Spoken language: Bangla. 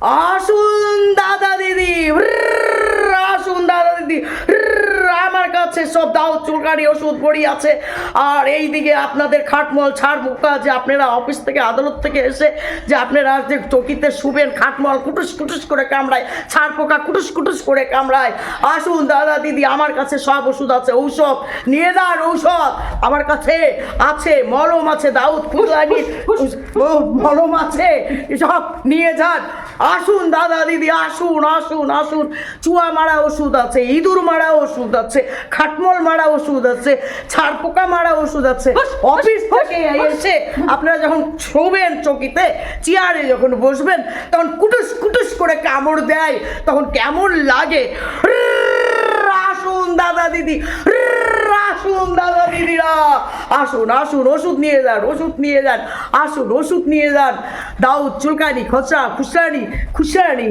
আসুন দাদা দিদি, আসুন দাদা দিদি, আমার কাছে সব দাউদ চুলকানি ওষুধ পড়ি আছে। আর এইদিকে আপনাদের খাটমল ছাড় মুখা, যে আপনারা অফিস থেকে আদালত থেকে এসে যে আপনারা যে চকিতে শুবেন, খাটমল কুটুস কুটুস করে কামড়ায়, ছাড় পোকা কুটুস কুটুস করে কামড়ায়। আসুন দাদা দিদি, আমার কাছে সব ওষুধ আছে, ঔষধ নিয়ে যান। ঔষধ আমার কাছে আছে, মলম আছে, দাউদ চুলকানি মলম আছে, সব নিয়ে যান। আসুন দাদা দিদি, আসুন আসুন আসুন। চুয়া মারা ওষুধ আছে, ইঁদুর মারা ওষুধ আছে, খাটমল মারা ওষুধ আছে, ছাড় পোকা মারা ওষুধ আছে। অফিস থেকে এসে আপনারা যখন শোবেন চকিতে, চেয়ারে যখন বসবেন, তখন কুটুস কুটুস করে কামড় দেয়, তখন কেমন লাগে। আসুন দাদা দিদি, আসুন দাদা দিদিরা, আসুন আসুন, ওষুধ নিয়ে যান, ওষুধ নিয়ে যান, আসুন ওষুধ নিয়ে যান। দাউদ চুলকানি, খোঁচা খুশরানি খুশরানি